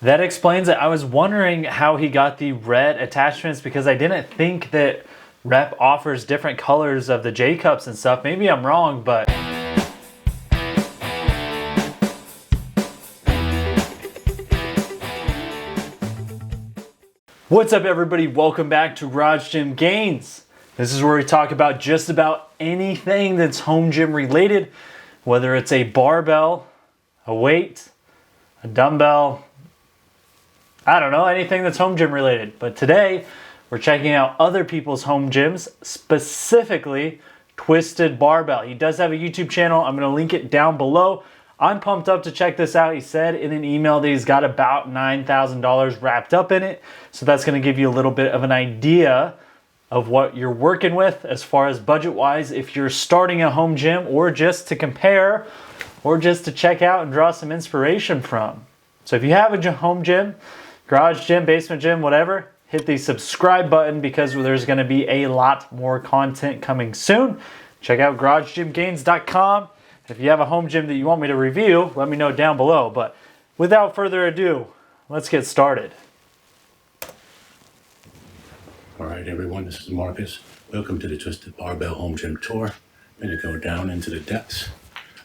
That explains it. I was wondering how he got the red attachments because I didn't think that Rep offers different colors of the J cups and stuff. Maybe I'm wrong, but what's up, everybody? Welcome back to Garage Gym Gainz. This is where we talk about just about anything that's home gym related, whether it's a barbell, a weight, a dumbbell, I don't know, anything that's home gym related. But today, we're checking out other people's home gyms, specifically Twisted Barbell. He does have a YouTube channel. I'm gonna link it down below. I'm pumped up to check this out. He said in an email that he's got about $9,000 wrapped up in it. So that's gonna give you a little bit of an idea of what you're working with as far as budget-wise if you're starting a home gym, or just to compare, or just to check out and draw some inspiration from. So if you have a home gym, garage gym, basement gym, whatever, hit the subscribe button because there's going to be a lot more content coming soon. Check out garagegymgainz.com. If you have a home gym that you want me to review, let me know down below. But without further ado, let's get started. All right, everyone, this is Marcus. Welcome to the Twisted Barbell Home Gym Tour. I'm going to go down into the depths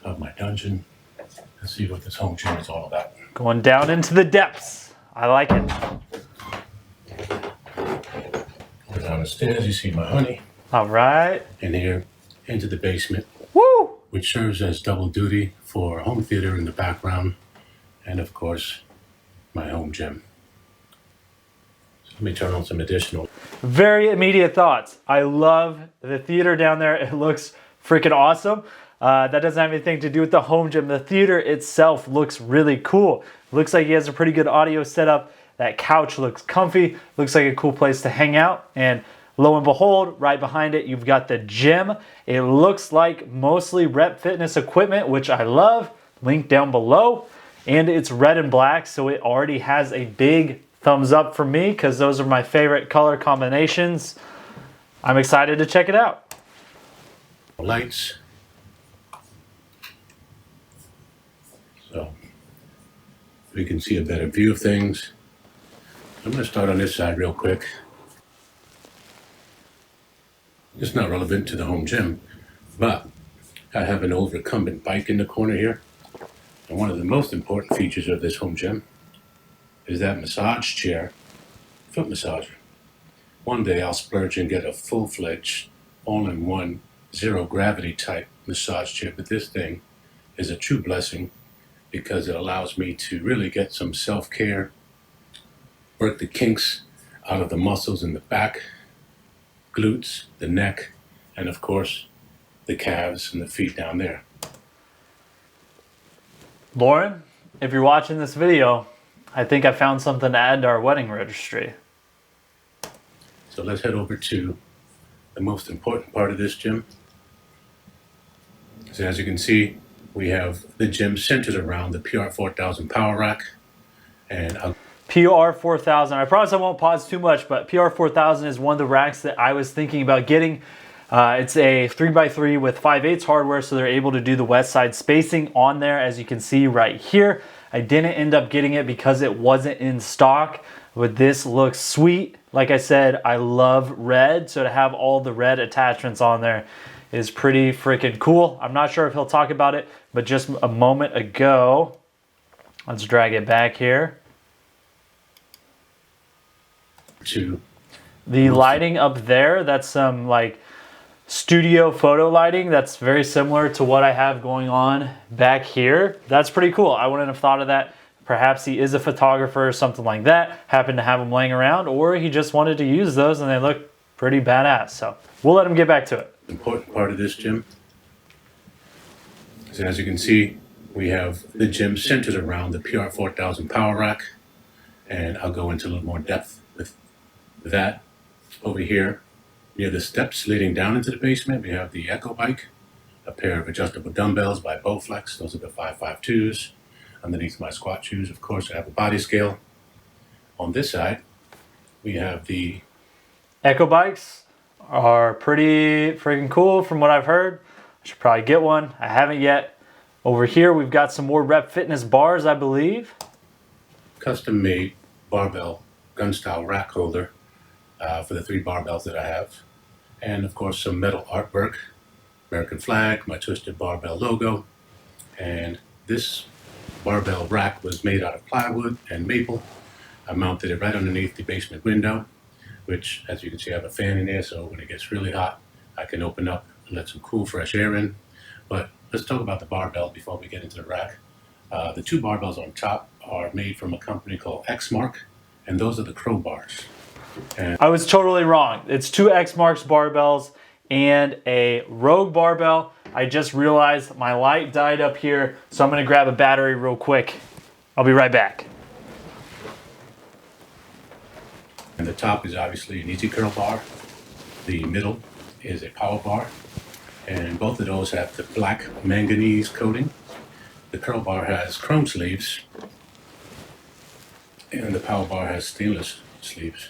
of my dungeon and see what this home gym is all about. Going down into the depths. I like it. Go down the stairs, you see my honey. All right. And here into the basement. Woo! Which serves as double duty for home theater in the background. And of course, my home gym. So let me turn on some additional. Very immediate thoughts. I love the theater down there. It looks freaking awesome. That doesn't have anything to do with the home gym. The theater itself looks really cool. Looks like he has a pretty good audio setup. That couch looks comfy. Looks like a cool place to hang out. And lo and behold, right behind it, you've got the gym. It looks like mostly Rep Fitness equipment, which I love. Link down below. And it's red and black, so it already has a big thumbs up for me because those are my favorite color combinations. I'm excited to check it out. Lights. So we can see a better view of things. I'm going to start on this side real quick. It's not relevant to the home gym, but I have an overcumbent bike in the corner here. And one of the most important features of this home gym is that massage chair, foot massager. One day I'll splurge and get a full-fledged, all-in-one, zero-gravity type massage chair, but this thing is a true blessing because it allows me to really get some self-care, work the kinks out of the muscles in the back, glutes, the neck, and of course, the calves and the feet down there. Lauren, if you're watching this video, I think I found something to add to our wedding registry. So let's head over to the most important part of this gym. So as you can see, we have the gym centered around the PR4000 power rack. And PR4000, I promise I won't pause too much, but PR4000 is one of the racks that I was thinking about getting. It's a 3x3 with 5/8 hardware, so they're able to do the west side spacing on there, as you can see right here. I didn't end up getting it because it wasn't in stock, but this looks sweet. Like I said, I love red, so to have all the red attachments on there is pretty freaking cool. I'm not sure if he'll talk about it, but just a moment ago, let's drag it back here. The lighting up there, that's some like studio photo lighting. That's very similar to what I have going on back here. That's pretty cool. I wouldn't have thought of that. Perhaps he is a photographer or something like that, happened to have them laying around, or he just wanted to use those and they look pretty badass. So we'll let him get back to it. Important part of this gym. So as you can see, we have the gym centered around the PR4000 power rack, and I'll go into a little more depth with that. Over here near the steps leading down into the basement, we have the Echo bike, a pair of adjustable dumbbells by Bowflex. Those are the 552s. Underneath my squat shoes, of course, I have a body scale. On this side, we have the Echo bikes are pretty freaking cool from what I've heard. I should probably get one. I haven't yet. Over here, we've got some more Rep Fitness bars, I believe. custom-made barbell gun-style rack holder for the 3 barbells that I have. And of course some metal artwork, American flag, my twisted barbell logo. And this barbell rack was made out of plywood and maple. I mounted it right underneath the basement window, which, as you can see, I have a fan in there, so when it gets really hot, I can open up and let some cool, fresh air in. But let's talk about the barbell before we get into the rack. The 2 barbells on top are made from a company called Exmark, and those are the crowbars. And I was totally wrong. It's 2 Exmark barbells and a Rogue barbell. I just realized my light died up here, so I'm gonna grab a battery real quick. I'll be right back. And the top is obviously an easy curl bar. The middle is a power bar. And both of those have the black manganese coating. The curl bar has chrome sleeves. And the power bar has stainless sleeves.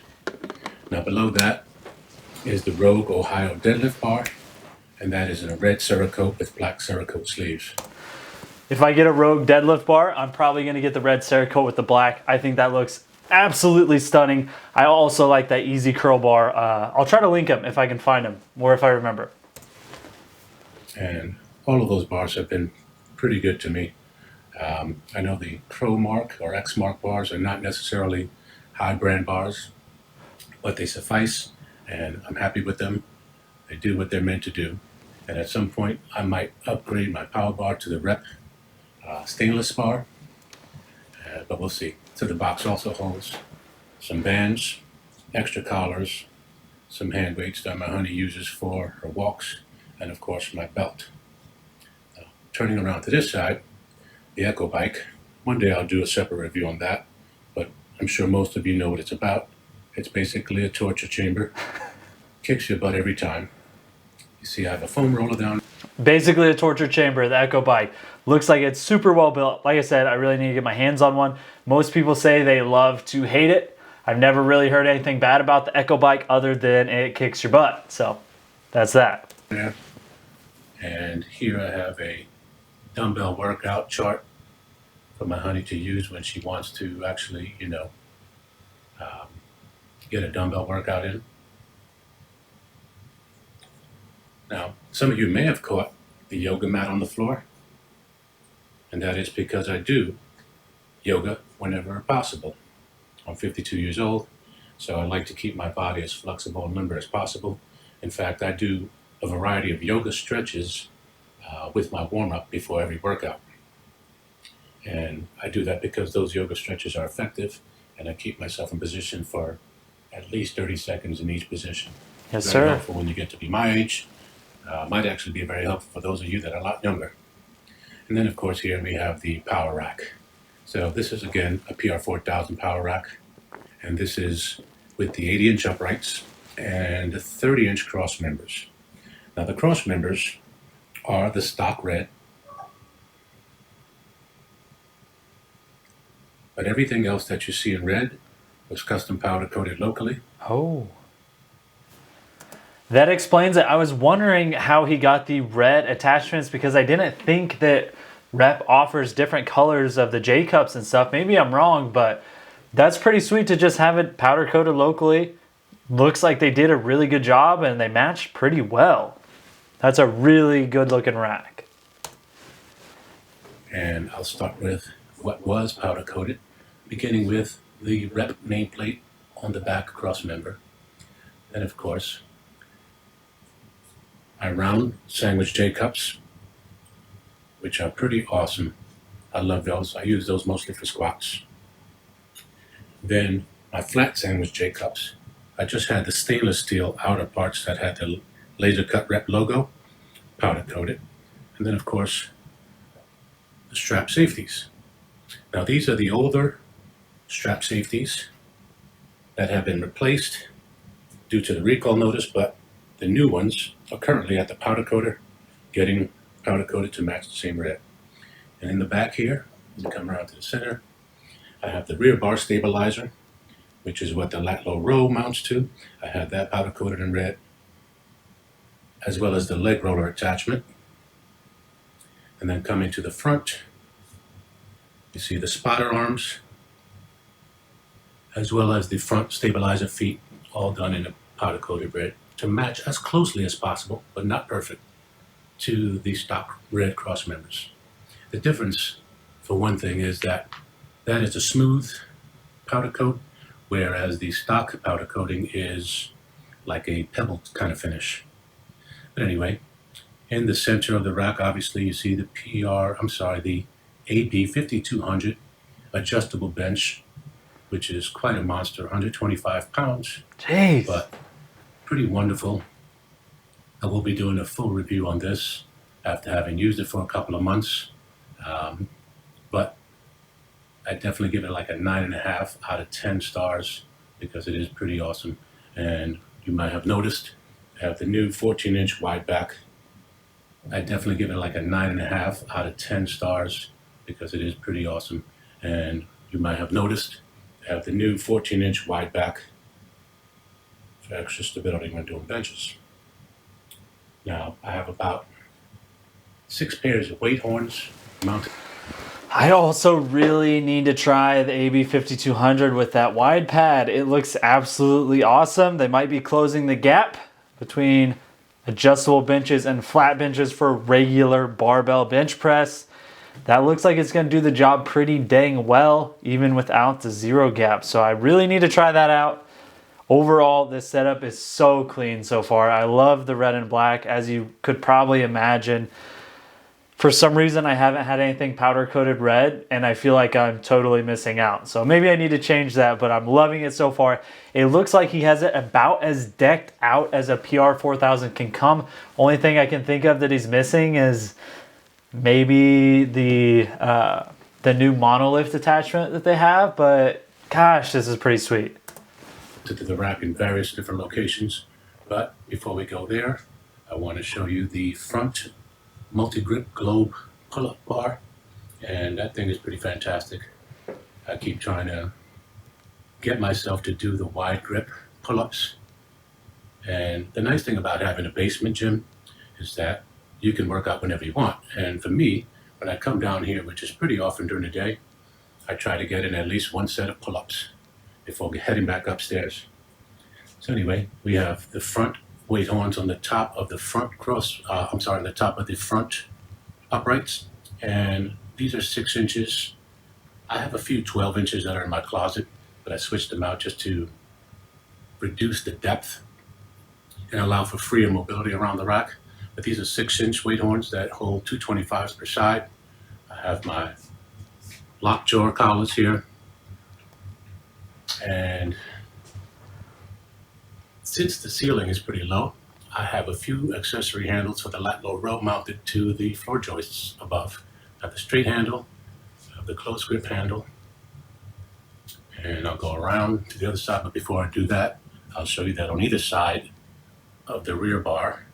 Now below that is the Rogue Ohio deadlift bar. And that is in a red Cerakote with black Cerakote sleeves. If I get a Rogue deadlift bar, I'm probably gonna get the red Cerakote with the black. I think that looks absolutely stunning. I also like that easy curl bar. I'll try to link them if I can find them, or if I remember. And all of those bars have been pretty good to me. I know the Crowmark or Exmark bars are not necessarily high brand bars, but they suffice, and I'm happy with them. They do what they're meant to do. And at some point, I might upgrade my power bar to the Rep stainless bar, but we'll see. So the box also holds some bands, extra collars, some hand weights that my honey uses for her walks, and of course my belt. Turning around to this side, the Echo Bike. One day I'll do a separate review on that, but I'm sure most of you know what it's about. It's basically a torture chamber. Kicks your butt every time. You see I have a foam roller down. Basically a torture chamber, the Echo Bike. Looks like it's super well built. Like I said, I really need to get my hands on one. Most people say they love to hate it. I've never really heard anything bad about the Echo Bike other than it kicks your butt. So that's that. Yeah. And here I have a dumbbell workout chart for my honey to use when she wants to actually, get a dumbbell workout in. Now, some of you may have caught the yoga mat on the floor, and that is because I do yoga whenever possible. I'm 52 years old, so I like to keep my body as flexible and limber as possible. In fact, I do a variety of yoga stretches with my warm-up before every workout. And I do that because those yoga stretches are effective, and I keep myself in position for at least 30 seconds in each position. Yes, Very sir. helpful when you get to be my age. Might actually be very helpful for those of you that are a lot younger. And then, of course, here we have the power rack. So this is, again, a PR4000 power rack. And this is with the 80-inch uprights and the 30-inch cross members. Now, the cross members are the stock red. But everything else that you see in red was custom powder coated locally. Oh. That explains it. I was wondering how he got the red attachments because I didn't think that Rep offers different colors of the J cups and stuff. Maybe I'm wrong, but that's pretty sweet to just have it powder coated locally. Looks like they did a really good job and they matched pretty well. That's a really good looking rack. And I'll start with what was powder coated, beginning with the Rep nameplate on the back cross member. Then, of course, my round sandwich J cups, which are pretty awesome. I love those. I use those mostly for squats. Then my flat sandwich J cups. I just had the stainless steel outer parts that had the laser cut Rep logo, powder coated. And then, of course, the strap safeties. Now, these are the older strap safeties that have been replaced due to the recall notice, but the new ones are currently at the powder coater, getting powder coated to match the same red. And in the back here, as you come around to the center, I have the rear bar stabilizer, which is what the lat low row mounts to. I have that powder coated in red, as well as the leg roller attachment. And then coming to the front, you see the spotter arms as well as the front stabilizer feet, all done in a powder coated red to match as closely as possible, but not perfect, to the stock Red Cross members. The difference, for one thing, is that is a smooth powder coat, whereas the stock powder coating is like a pebble kind of finish. But anyway, in the center of the rack, obviously, you see the AB 5200 adjustable bench, which is quite a monster, 125 pounds. Jeez. But pretty wonderful. I will be doing a full review on this after having used it for a couple of months. But I definitely give it like a 9.5 out of 10 stars because it is pretty awesome. And you might have noticed I have the new 14-inch wide back. I definitely give it like a 9.5 out of 10 stars because it is pretty awesome. And you might have noticed I have the new 14-inch wide back for extra stability when doing benches. Now I have about 6 pairs of weight horns mounted. I also really need to try the AB 5200 with that wide pad. It looks absolutely awesome. They might be closing the gap between adjustable benches and flat benches for regular barbell bench press. That looks like it's going to do the job pretty dang well, even without the zero gap. So I really need to try that out. Overall, this setup is so clean so far. I love the red and black, as you could probably imagine. For some reason, I haven't had anything powder coated red, and I feel like I'm totally missing out. So maybe I need to change that, but I'm loving it so far. It looks like he has it about as decked out as a PR 4000 can come. Only thing I can think of that he's missing is maybe the new monolift attachment that they have, but gosh, this is pretty sweet. To the rack in various different locations. But before we go there, I want to show you the front multi-grip globe pull-up bar, and that thing is pretty fantastic. I keep trying to get myself to do the wide grip pull-ups, and the nice thing about having a basement gym is that you can work out whenever you want. And for me, when I come down here, which is pretty often during the day, I try to get in at least one set of pull-ups before heading back upstairs. So anyway, we have the front weight horns on the top of the front on the top of the front uprights, and these are 6 inches. I have a few 12 inches that are in my closet, but I switched them out just to reduce the depth and allow for freer mobility around the rack. But these are 6-inch weight horns that hold 225s per side. I have my lockjaw collars here, and since the ceiling is pretty low, I have a few accessory handles for the lat low row mounted to the floor joists above. I have the straight handle, I have the close grip handle, and I'll go around to the other side. But before I do that, I'll show you that on either side of the rear bar,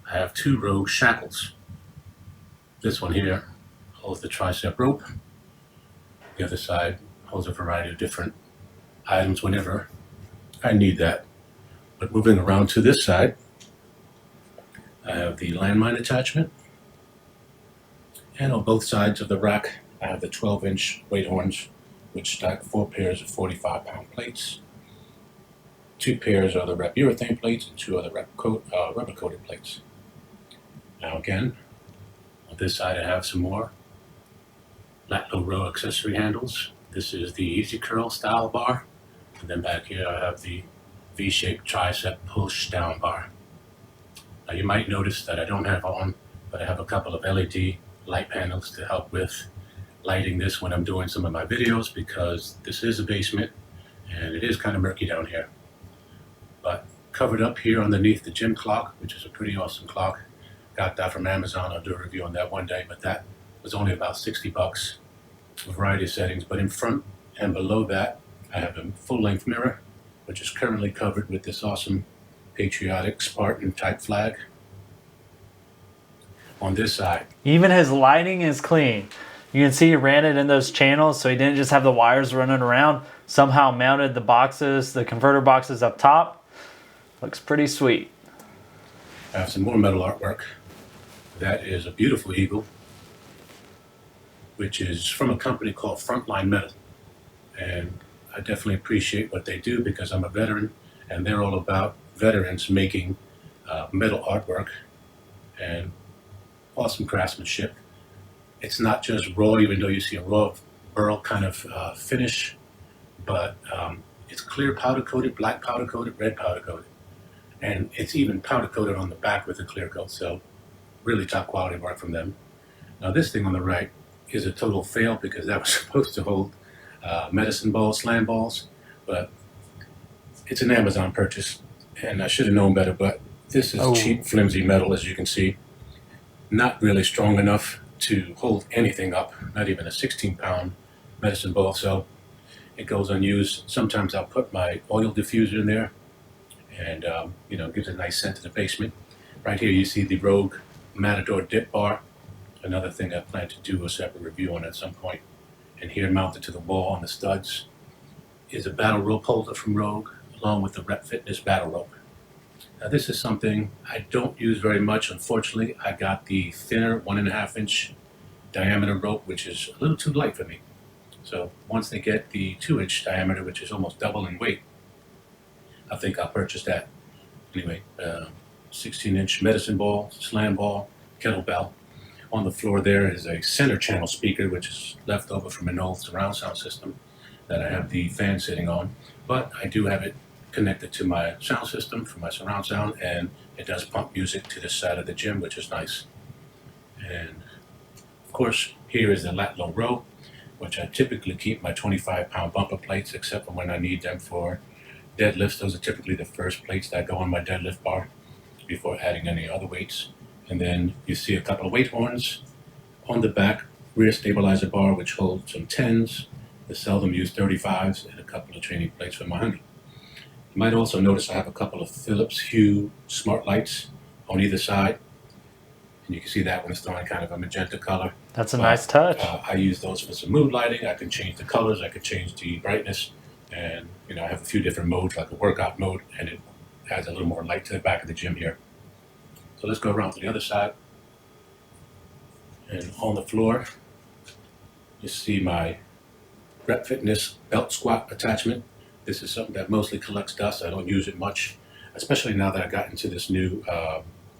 I have 2 row shackles. This one here holds the tricep rope. The other side holds a variety of different items whenever I need that. But moving around to this side, I have the landmine attachment. And on both sides of the rack, I have the 12-inch weight horns, which stack 4 pairs of 45-pound plates. 2 pairs are the rep urethane plates, and 2 are the rubber-coated plates. Now again, on this side I have some more lat low row accessory handles. This is the Easy Curl style bar. And then back here I have the V-shaped tricep push down bar. Now you might notice that I don't have on, but I have a couple of LED light panels to help with lighting this when I'm doing some of my videos, because this is a basement and it is kind of murky down here. But covered up here underneath the gym clock, which is a pretty awesome clock. Got that from Amazon. I'll do a review on that one day, but that was only about 60 bucks. A variety of settings, but in front and below that I have a full-length mirror, which is currently covered with this awesome patriotic Spartan type flag. On this side, even his lighting is clean. You can see he ran it in those channels, so he didn't just have the wires running around. Somehow mounted the boxes, the converter boxes up top. Looks pretty sweet. I have some more metal artwork. That is a beautiful eagle, which is from a company called Frontline Metal. And I definitely appreciate what they do because I'm a veteran, and they're all about veterans making metal artwork and awesome craftsmanship. It's not just raw, even though you see a raw burl kind of finish, but it's clear powder coated, black powder coated, red powder coated, and it's even powder coated on the back with a clear coat. So really top quality work from them. Now this thing on the right is a total fail because that was supposed to hold medicine balls, slam balls, but it's an Amazon purchase, and I should have known better. But this is cheap, flimsy metal, as you can see, not really strong enough to hold anything up, not even a 16-pound medicine ball. So it goes unused. Sometimes I'll put my oil diffuser in there, and gives a nice scent to the basement. Right here, you see the Rogue Matador dip bar. Another thing I plan to do a separate review on at some point. And here, mounted to the wall on the studs, is a battle rope holder from Rogue, along with the Rep Fitness battle rope. Now, this is something I don't use very much, unfortunately. I got the thinner 1.5-inch diameter rope, which is a little too light for me. So once they get the 2-inch diameter, which is almost double in weight, I think I'll purchase that. Anyway, 16-inch medicine ball, slam ball, kettlebell. On the floor there is a center channel speaker, which is left over from an old surround sound system that I have the fan sitting on. But I do have it connected to my sound system for my surround sound, and it does pump music to this side of the gym, which is nice. And of course, here is the lat low row, which I typically keep my 25-pound bumper plates, except for when I need them for deadlifts. Those are typically the first plates that go on my deadlift bar before adding any other weights. And then you see a couple of weight horns on the back rear stabilizer bar, which holds some 10s, the seldom used 35s, and a couple of training plates for my 100. You might also notice I have a couple of Philips Hue smart lights on either side. And you can see that one is throwing kind of a magenta color. That's a nice touch. I use those for some mood lighting. I can change the colors, I can change the brightness, and I have a few different modes, like a workout mode, and it adds a little more light to the back of the gym here. So let's go around to the other side. And on the floor, you see my Rep Fitness belt squat attachment. This is something that mostly collects dust. I don't use it much, especially now that I got into this new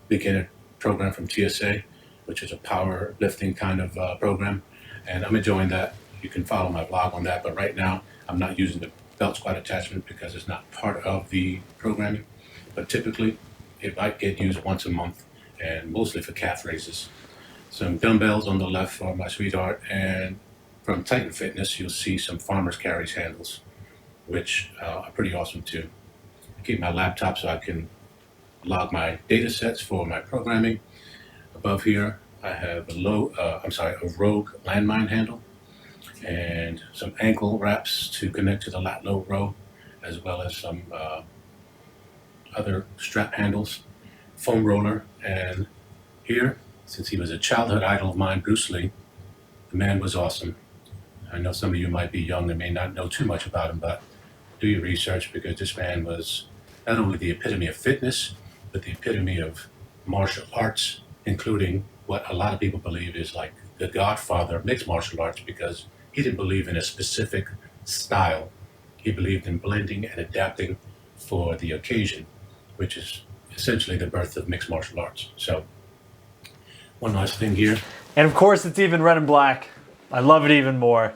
beginner program from TSA, which is a power lifting kind of program. And I'm enjoying that. You can follow my blog on that. But right now, I'm not using the belt squat attachment because it's not part of the programming. But typically, it might get used once a month, and mostly for calf raises. Some dumbbells on the left for my sweetheart, and from Titan Fitness, you'll see some farmer's carries handles, which are pretty awesome too. I keep my laptop so I can log my data sets for my programming. Above here, I have a Rogue landmine handle, and some ankle wraps to connect to the lat low row, as well as some other strap handles, foam roller, and here, since he was a childhood idol of mine, Bruce Lee, the man was awesome. I know some of you might be young and may not know too much about him, but do your research because this man was not only the epitome of fitness, but the epitome of martial arts, including what a lot of people believe is like the godfather of mixed martial arts, because he didn't believe in a specific style. He believed in blending and adapting for the occasion, which is essentially the birth of mixed martial arts. So, one last thing here. And of course, it's even red and black. I love it even more.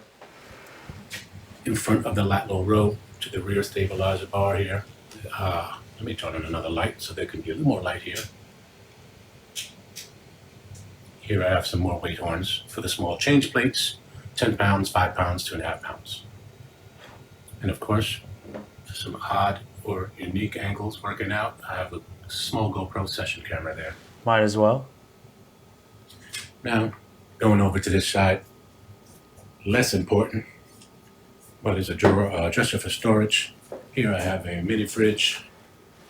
In front of the lat low row to the rear stabilizer bar here. Let me turn on another light so there can be a little more light here. Here I have some more weight horns for the small change plates, 10 pounds, 5 pounds, 2.5 pounds. And of course, some odd or unique angles working out. I have a small GoPro session camera there. Might as well. Now, going over to this side, less important, but is a drawer, dresser for storage. Here I have a mini fridge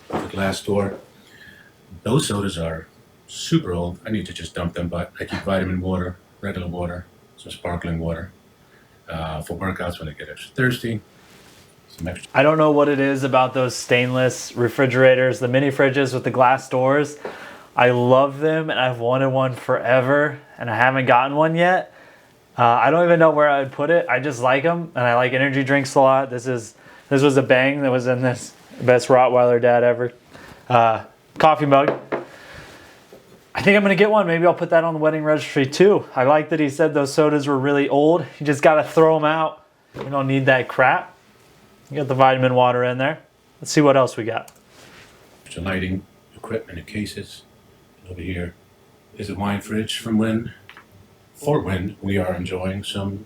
with a glass door. Those sodas are super old. I need to just dump them, but I keep vitamin water, regular water, some sparkling water for workouts when I get extra thirsty. I don't know what it is about those stainless refrigerators, the mini fridges with the glass doors. I love them and I've wanted one forever and I haven't gotten one yet. I don't even know where I would put it. I just like them, and I like energy drinks a lot. This was a Bang that was in this best Rottweiler dad ever coffee mug. I think I'm gonna get one. Maybe I'll put that on the wedding registry too. I like that he said those sodas were really old. You just gotta throw them out. You don't need that crap. You got the vitamin water in there. Let's see what else we got. Your lighting equipment and cases. Over here is a wine fridge from when we are enjoying some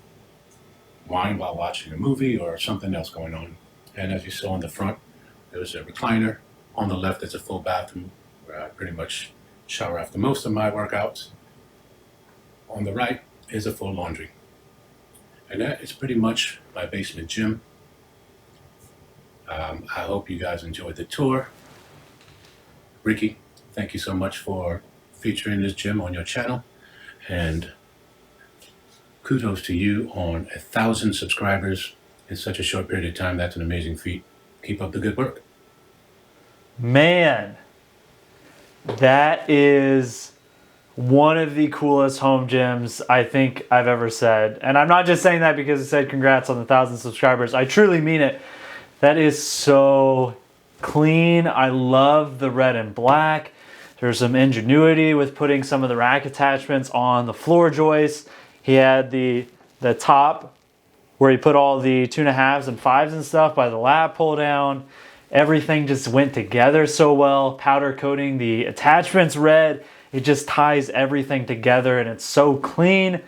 wine while watching a movie or something else going on. And as you saw in the front, there's a recliner. On the left is a full bathroom where I pretty much shower after most of my workouts. On the right is a full laundry. And that is pretty much my basement gym. I hope you guys enjoyed the tour. Ricky, thank you so much for featuring this gym on your channel. And kudos to you on 1,000 subscribers in such a short period of time. That's an amazing feat. Keep up the good work. Man, that is one of the coolest home gyms I think I've ever said. And I'm not just saying that because it said congrats on the 1,000 subscribers. I truly mean it. That is so clean. I love the red and black. There's some ingenuity with putting some of the rack attachments on the floor joists. He had the top where he put all the 2.5s and 5s and stuff by the lap pull down. Everything just went together so well. Powder coating the attachments red. It just ties everything together and it's so clean.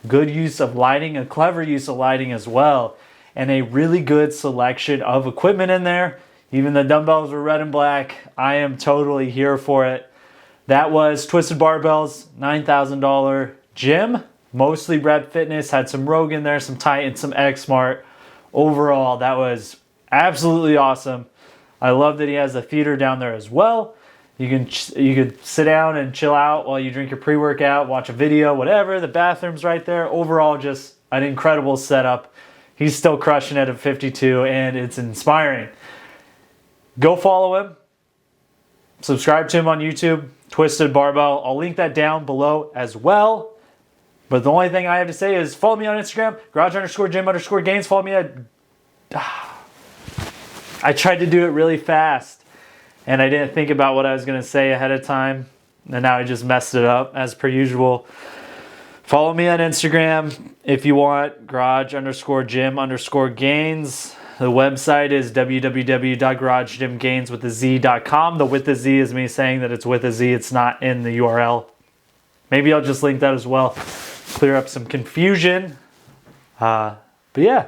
Good use of lighting, a clever use of lighting as well. And a really good selection of equipment in there. Even the dumbbells were red and black. I am totally here for it. That was Twisted Barbells, $9,000 gym. Mostly Rep Fitness, had some Rogue in there, some Titan, some X Smart. Overall, that was absolutely awesome. I love that he has a theater down there as well. You could sit down and chill out while you drink your pre-workout, watch a video, whatever. The bathroom's right there. Overall, just an incredible setup. He's still crushing it at 52, and it's inspiring. Go follow him. Subscribe to him on YouTube, Twisted Barbell. I'll link that down below as well. But the only thing I have to say is follow me on Instagram, garage_gym_gains. Follow me at... I tried to do it really fast, and I didn't think about what I was going to say ahead of time, and now I just messed it up, as per usual. Follow me on Instagram if you want, garage_gym_gains. The website is www.garagegymgains.com. The with a Z is me saying that it's with a Z. It's not in the URL. Maybe I'll just link that as well. Clear up some confusion. But yeah,